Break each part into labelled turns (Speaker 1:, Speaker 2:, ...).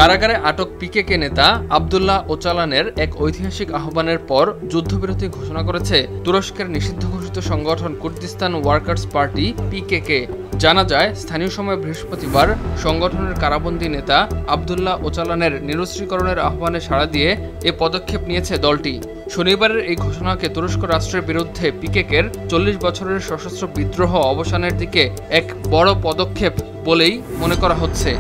Speaker 1: কারাগারে আটক পিকেকে নেতা আব্দুল্লাহ ওচালানের এক ঐতিহাসিক আহ্বানের পর যুদ্ধবিরতি ঘোষণা করেছে তুরস্কের নিষিদ্ধ ঘোষিত সংগঠন কুর্দিস্তান ওয়ার্কার্স পার্টি পিকেকে। জানা যায়, স্থানীয় সময় বৃহস্পতিবার সংগঠনের কারাবন্দী নেতা আব্দুল্লাহ ওচালানের নিরস্ত্রীকরণের আহ্বানে সাড়া দিয়ে এ পদক্ষেপ নিয়েছে দলটি। শনিবারের এই ঘোষণাকে তুরস্ক রাষ্ট্রের বিরুদ্ধে পিকেকের 40 বছরের সশস্ত্র বিদ্রোহ অবসানের দিকে এক বড় পদক্ষেপ বলেই মনে করা হচ্ছে।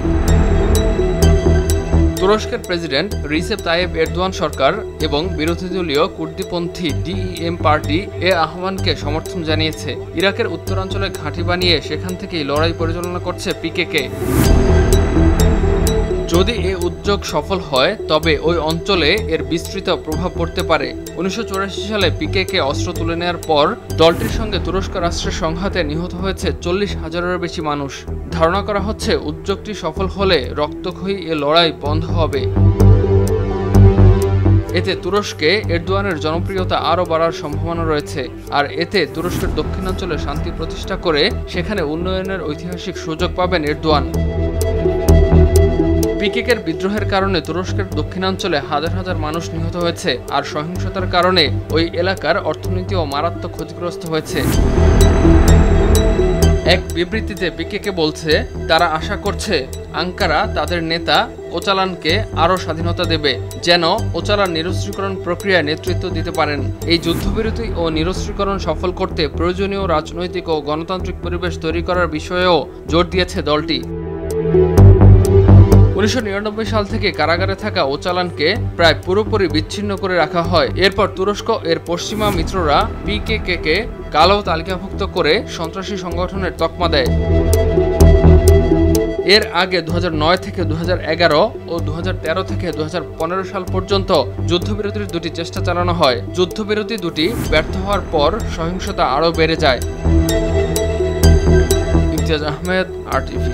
Speaker 1: তুরস্কের প্রেসিডেন্ট রিসেপ তাইয়েপ এরদোয়ান সরকার এবং বিরোধীদলীয় কুর্দিপন্থী ডিইএম পার্টি এ আহ্বানকে সমর্থন জানিয়েছে। ইরাকের উত্তরাঞ্চলে ঘাঁটি বানিয়ে সেখান থেকেই লড়াই পরিচালনা করছে পিকেকে। যদি এ উদ্যোগ সফল হয় তবে ওই অঞ্চলে এর বিস্তৃত প্রভাব পড়তে পারে। 1984 সালে পিকেকে অস্ত্র তুলে নেওয়ার পর দলটির সঙ্গে তুরস্ক রাষ্ট্রের সংঘাতে নিহত হয়েছে 40,000-এর বেশি মানুষ। ধারণা করা হচ্ছে উদ্যোগটি সফল হলে রক্তক্ষয়ী এ লড়াই বন্ধ হবে। এতে তুরস্কে এরদোয়ানের জনপ্রিয়তা আরও বাড়ার সম্ভাবনা রয়েছে, আর এতে তুরস্কের দক্ষিণাঞ্চলে শান্তি প্রতিষ্ঠা করে সেখানে উন্নয়নের ঐতিহাসিক সুযোগ পাবেন এরদোয়ান। পিকেকের বিদ্রোহের কারণে তুরস্কের দক্ষিণাঞ্চলে হাজার হাজার মানুষ নিহত হয়েছে, আর সহিংসতার কারণে ওই এলাকার অর্থনীতিও মারাত্মক ক্ষতিগ্রস্ত হয়েছে। এক বিবৃতিতে পিকেকে বলছে, তারা আশা করছে আঙ্কারা তাদের নেতা ওচালানকে আরও স্বাধীনতা দেবে, যেন ওচালান নিরস্ত্রীকরণ প্রক্রিয়ায় নেতৃত্ব দিতে পারেন। এই যুদ্ধবিরতি ও নিরস্ত্রীকরণ সফল করতে প্রয়োজনীয় রাজনৈতিক ও গণতান্ত্রিক পরিবেশ তৈরি করার বিষয়েও জোর দিয়েছে দলটি। 1999 সাল থেকে কারাগারে থাকা ওচালানকে প্রায় পুরোপুরি বিচ্ছিন্ন করে রাখা হয়। এরপর তুরস্ক এর পশ্চিমা মিত্ররা পিকেকে কালো তালিকাভুক্ত করে সন্ত্রাসী সংগঠনের তকমা দেয়। এর আগে 2009 থেকে 2011 ও 2013 থেকে 2015 সাল পর্যন্ত যুদ্ধবিরতির দুটি চেষ্টা চালানো হয়। যুদ্ধবিরতি দুটি ব্যর্থ হওয়ার পর সহিংসতা আরও বেড়ে যায়। ইমতিয়াজ আহমেদ, RTV।